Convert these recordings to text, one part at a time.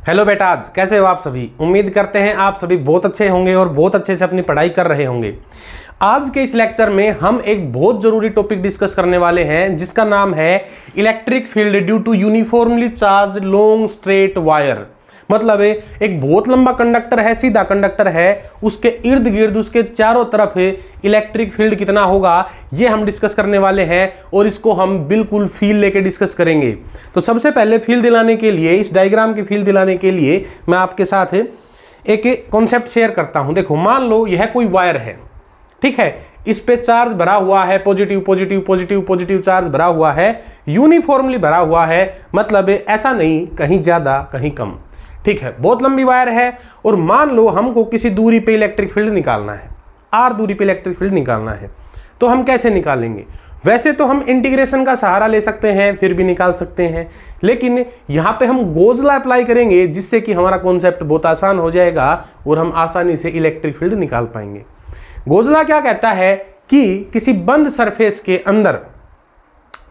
Hello बेटा, आज कैसे हो आप सभी। उम्मीद करते हैं आप सभी बहुत अच्छे होंगे और बहुत अच्छे से अपनी पढ़ाई कर रहे होंगे। आज के इस लेक्चर में हम एक बहुत जरूरी टॉपिक डिस्कस करने वाले हैं जिसका नाम है electric field due to uniformly charged long straight wire. मतलब एक बहुत लंबा कंडक्टर है, सीधा कंडक्टर है, उसके इर्द गिर्द उसके चारों तरफ इलेक्ट्रिक फील्ड कितना होगा ये हम डिस्कस करने वाले हैं और इसको हम बिल्कुल फील लेके डिस्कस करेंगे। तो सबसे पहले फील दिलाने के लिए, इस डायग्राम की फील दिलाने के लिए मैं आपके साथ एक कॉन्सेप्ट शेयर करता हूं। देखो, मान लो यह कोई वायर है, ठीक है, इस पे चार्ज भरा हुआ है, positive positive positive positive charge भरा हुआ है, यूनिफॉर्मली भरा हुआ है, मतलब ऐसा नहीं कहीं ज्यादा कहीं कम, ठीक है। बहुत लंबी वायर है और मान लो हमको किसी दूरी पे इलेक्ट्रिक फील्ड निकालना है, आर दूरी पे इलेक्ट्रिक फील्ड निकालना है, तो हम कैसे निकालेंगे। वैसे तो हम इंटीग्रेशन का सहारा ले सकते हैं, फिर भी निकाल सकते हैं, लेकिन यहां पे हम गोज लॉ अप्लाई करेंगे जिससे कि हमारा कॉन्सेप्ट बहुत आसान हो जाएगा और हम आसानी से इलेक्ट्रिक फील्ड निकाल पाएंगे। गोज लॉ क्या कहता है कि किसी बंद सरफेस के अंदर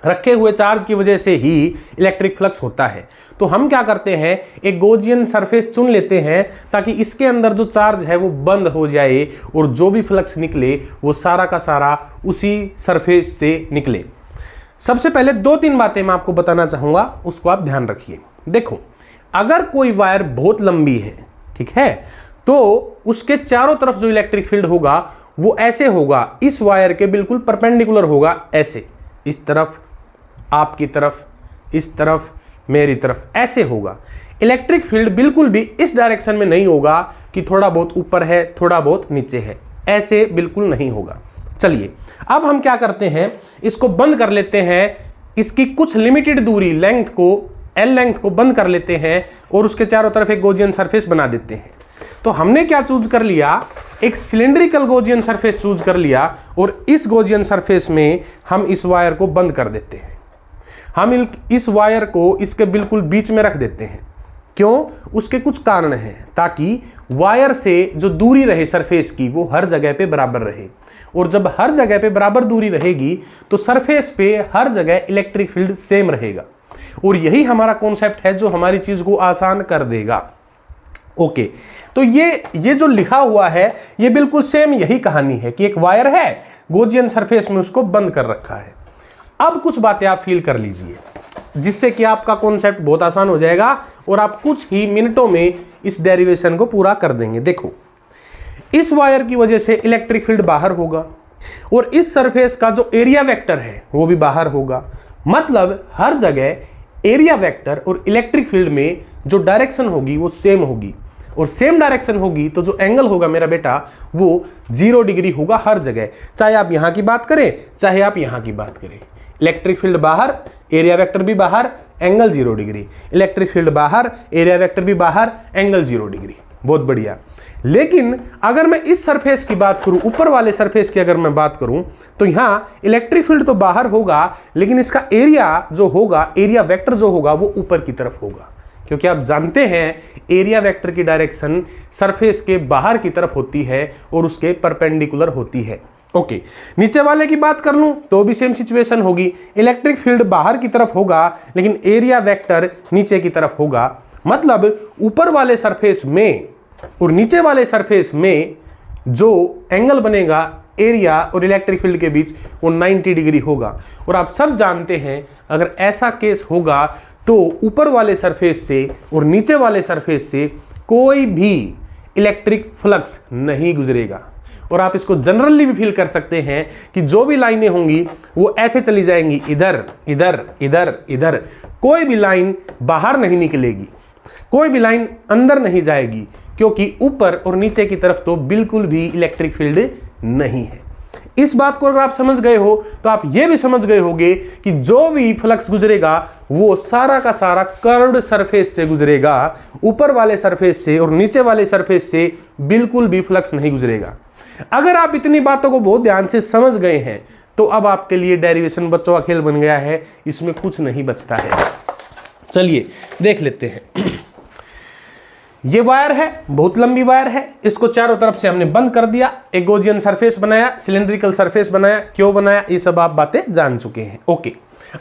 रखे हुए चार्ज की वजह से ही इलेक्ट्रिक फ्लक्स होता है। तो हम क्या करते हैं, एक गोजियन सरफेस चुन लेते हैं ताकि इसके अंदर जो चार्ज है वो बंद हो जाए और जो भी फ्लक्स निकले वो सारा का सारा उसी सरफेस से निकले। सबसे पहले दो तीन बातें मैं आपको बताना चाहूंगा, उसको आप ध्यान रखिए। देखो, अगर कोई वायर बहुत लंबी है, ठीक है, तो उसके चारों तरफ जो इलेक्ट्रिक फील्ड होगा वो ऐसे होगा, इस वायर के बिल्कुल परपेंडिकुलर होगा, ऐसे, इस तरफ, आपकी तरफ, इस तरफ, मेरी तरफ, ऐसे होगा। इलेक्ट्रिक फील्ड बिल्कुल भी इस डायरेक्शन में नहीं होगा कि थोड़ा बहुत ऊपर है थोड़ा बहुत नीचे है, ऐसे बिल्कुल नहीं होगा। चलिए अब हम क्या करते हैं, इसको बंद कर लेते हैं, इसकी कुछ लिमिटेड दूरी लेंथ को, एल लेंथ को बंद कर लेते हैं और उसके चारों तरफ एक गोजियन सरफेस बना देते हैं। तो हमने क्या चूज कर लिया, एक सिलेंड्रिकल गोजियन सरफेस चूज कर लिया और इस गोजियन सरफेस में हम इस वायर को बंद कर देते हैं। हम इस वायर को इसके बिल्कुल बीच में रख देते हैं। क्यों? उसके कुछ कारण हैं, ताकि वायर से जो दूरी रहे सरफेस की वो हर जगह पे बराबर रहे, और जब हर जगह पे बराबर दूरी रहेगी तो सरफेस पे हर जगह इलेक्ट्रिक फील्ड सेम रहेगा, और यही हमारा कॉन्सेप्ट है जो हमारी चीज को आसान कर देगा। ओके, तो ये जो लिखा हुआ है ये बिल्कुल सेम यही कहानी है कि एक वायर है, गोजियन सरफेस में उसको बंद कर रखा है। अब कुछ बातें आप फील कर लीजिए जिससे कि आपका कॉन्सेप्ट बहुत आसान हो जाएगा और आप कुछ ही मिनटों में इस डेरिवेशन को पूरा कर देंगे। देखो, इस वायर की वजह से इलेक्ट्रिक फील्ड बाहर होगा और इस सरफेस का जो एरिया वेक्टर है वो भी बाहर होगा, मतलब हर जगह एरिया वेक्टर और इलेक्ट्रिक फील्ड में जो डायरेक्शन होगी वो सेम होगी, और सेम डायरेक्शन होगी तो जो एंगल होगा मेरा बेटा वो 0 डिग्री होगा हर जगह, चाहे आप यहां की बात करें चाहे आप यहां की बात करें। इलेक्ट्रिक फील्ड बाहर, एरिया वेक्टर भी बाहर, एंगल 0 डिग्री, इलेक्ट्रिक फील्ड बाहर, एरिया वेक्टर भी बाहर, एंगल 0 डिग्री। बहुत बढ़िया। लेकिन अगर मैं इस सरफेस की बात करूं, ऊपर वाले सरफेस की अगर मैं बात करूं, तो यहां इलेक्ट्रिक फील्ड तो बाहर होगा लेकिन इसका एरिया जो होगा, एरिया वेक्टर जो होगा वो ऊपर की तरफ होगा, क्योंकि आप जानते हैं एरिया वेक्टर की डायरेक्शन सरफेस के बाहर की तरफ होती है और उसके परपेंडिकुलर होती है। ओके, नीचे वाले की बात कर लूं तो भी सेम सिचुएशन होगी, इलेक्ट्रिक फील्ड बाहर की तरफ होगा लेकिन एरिया वेक्टर नीचे की तरफ होगा, मतलब ऊपर वाले सरफेस में और नीचे वाले सरफेस में जो एंगल बनेगा एरिया और इलेक्ट्रिक फील्ड के बीच वो 90 डिग्री होगा। और आप सब जानते हैं अगर ऐसा केस होगा तो ऊपर वाले सरफेस से और नीचे वाले सरफेस से कोई भी इलेक्ट्रिक फ्लक्स नहीं गुजरेगा। और आप इसको जनरली भी फील कर सकते हैं कि जो भी लाइनें होंगी वो ऐसे चली जाएंगी, इधर इधर इधर इधर, कोई भी लाइन बाहर नहीं निकलेगी, कोई भी लाइन अंदर नहीं जाएगी, क्योंकि ऊपर और नीचे की तरफ तो बिल्कुल भी इलेक्ट्रिक फील्ड नहीं है। इस बात को अगर आप समझ गए हो तो आप ये भी समझ गए होंगे कि जो भी फ्लक्स गुजरेगा वो सारा का सारा कर्व्ड सरफेस से गुजरेगा, ऊपर वाले सरफेस से और नीचे वाले सरफेस से बिल्कुल भी फ्लक्स नहीं गुजरेगा। अगर आप इतनी बातों को बहुत ध्यान से समझ गए हैं तो अब आपके लिए डेरिवेशन बच्चों का खेल बन गया है, इसमें कुछ नहीं बचता है। चलिए देख लेते हैं। ये वायर है, बहुत लंबी वायर है, इसको चारों तरफ से हमने बंद कर दिया, एक गोजियन सरफेस बनाया, सिलेंड्रिकल सरफेस बनाया। क्यों बनाया ये सब आप बातें जान चुके हैं। ओके,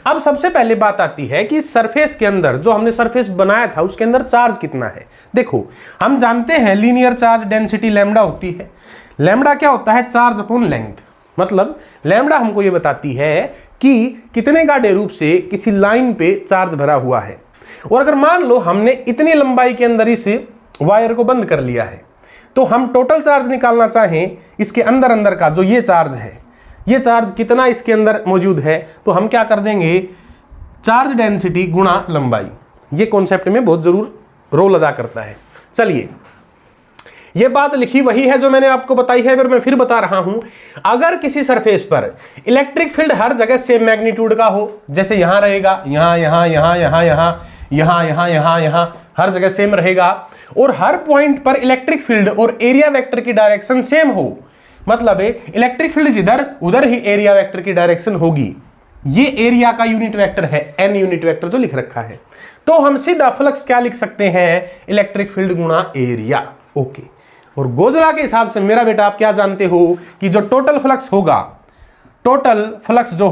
अब सबसे पहले बात आती है कि सरफेस के अंदर जो हमने सरफेस बनाया था उसके अंदर चार्ज कितना है। देखो हम जानते हैं लीनियर चार्ज डेंसिटी लैम्डा होती है। लैम्डा क्या होता है? Charge upon length. मतलब लैम्डा हमको ये बताती है कि कितने गाढ़े रूप से किसी लाइन पे चार्ज भरा हुआ है। और अगर मान लो हमने इतनी लंबाई के अंदर इस वायर को बंद कर लिया है, तो हम टोटल चार्ज निकालना चाहें इसके अंदर अंदर का जो ये चार्ज है, ये चार्ज कितना इसके अंदर मौजूद है, तो हम क्या कर देंगे? चार्ज डेंसिटी गुणा लंबाई। ये कॉन्सेप्ट में बहुत जरूर रोल अदा करता है। चलिए, ये बात लिखी वही है जो मैंने आपको बताई है, पर मैं फिर बता रहा हूं। अगर किसी सरफेस पर इलेक्ट्रिक फील्ड हर जगह सेम मैग्नीट्यूड का हो, जैसे यहां रहेगा, यहां यहां यहां यहां यहां यहां यहां यहां यहां हर जगह सेम रहेगा, और हर पॉइंट पर इलेक्ट्रिक फील्ड और एरिया वेक्टर की डायरेक्शन सेम हो, मतलब इलेक्ट्रिक फील्ड जिधर उधर ही एरिया वेक्टर की डायरेक्शन होगी। ये एरिया का यूनिट वेक्टर है, एन यूनिट वेक्टर जो लिख रखा है। तो हम सीधा फ्लक्स क्या लिख सकते हैं? इलेक्ट्रिक फील्ड गुणा एरिया। ओके, और गोजला के हिसाब से मेरा बेटा आप क्या जानते हो कि जो टोटल फ्लक्स जो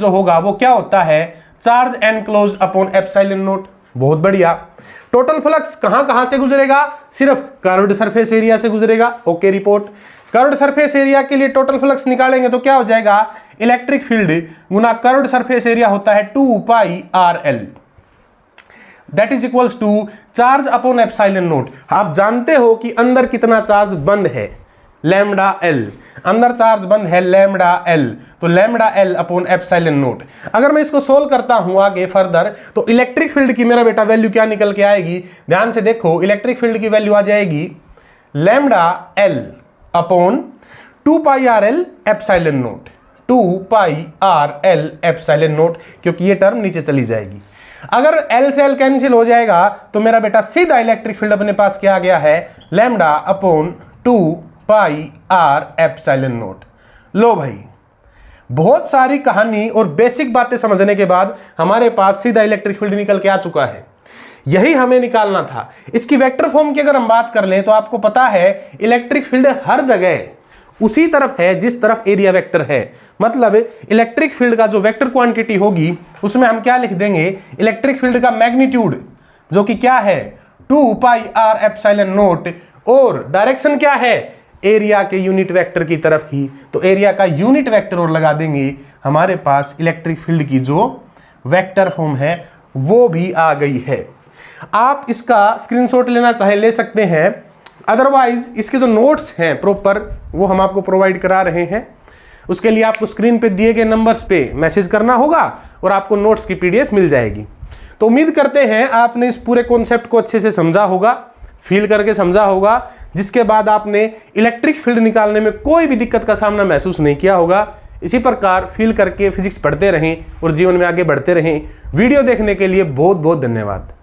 होगा वो क्या होता है? Charge enclose upon epsilon not. बहुत बढ़िया। टोटल फ्लक्स कहां से गुजरेगा? सिर्फ कर्व्ड सरफेस एरिया से गुजरेगा। Okay report. Curved surface area के लिए टोटल फ्लक्स निकालेंगे तो क्या हो जाएगा? इलेक्ट्रिक फील्ड गुना कर्व्ड सरफेस एरिया होता है 2 pi RL, that is equals to charge upon epsilon not. आप जानते हो कि अंदर कितना चार्ज बंद है? Lambda L। अंदर चार्ज बंद है लैम्डा L, तो lambda L upon epsilon not. अगर मैं इसको सोल्व करता हूं आगे फर्दर, तो इलेक्ट्रिक फील्ड की मेरा बेटा वैल्यू क्या निकल के आएगी? ध्यान से देखो, इलेक्ट्रिक फील्ड की वैल्यू आ जाएगी lambda L upon 2 pi RL epsilon not, 2 pi RL epsilon not, क्योंकि ये टर्म नीचे चली जाएगी। अगर L से L कैंसिल हो जाएगा तो मेरा बेटा सीधा इलेक्ट्रिक फील्ड अपने पास क्या आ गया है? Lambda upon 2 pi R epsilon naught. लो भाई, बहुत सारी कहानी और बेसिक बातें समझने के बाद हमारे पास सीधा इलेक्ट्रिक फील्ड निकल के आ चुका है। यही हमें निकालना था। इसकी वेक्टर फॉर्म की अगर हम बात कर लें तो आपको पता है इलेक्ट्रिक फील्ड हर जगह उसी तरफ है जिस तरफ एरिया वेक्टर है। मतलब इलेक्ट्रिक फील्ड का जो वेक्टर क्वांटिटी होगी उसमें हम क्या लिख देंगे? इलेक्ट्रिक फील्ड का मैग्नीट्यूड जो कि क्या है? 2 पाई R एप्सिलॉन नॉट, और डायरेक्शन क्या है? एरिया के यूनिट वेक्टर की तरफ ही। तो एरिया का यूनिट वेक्टर और लगा देंगे, हमारे पास इलेक्ट्रिक फील्ड की जो वेक्टर फॉर्म है वो भी आ गई है। आप इसका स्क्रीनशॉट लेना चाहे ले सकते हैं, अदरवाइज इसके जो नोट्स हैं प्रॉपर वो हम आपको प्रोवाइड करा रहे हैं। उसके लिए आपको स्क्रीन पे दिए गए नंबर्स पे मैसेज करना होगा और आपको नोट्स की PDF मिल जाएगी। तो उम्मीद करते हैं आपने इस पूरे कॉन्सेप्ट को अच्छे से समझा होगा, फील करके समझा होगा, जिसके बाद आपने इलेक्ट्रिक फील्ड निकालने में कोई भी दिक्कत का सामना महसूस नहीं किया होगा। इसी प्रकार फील करके फिजिक्स पढ़ते रहें और जीवन में आगे बढ़ते रहें। वीडियो देखने के लिए बहुत बहुत धन्यवाद।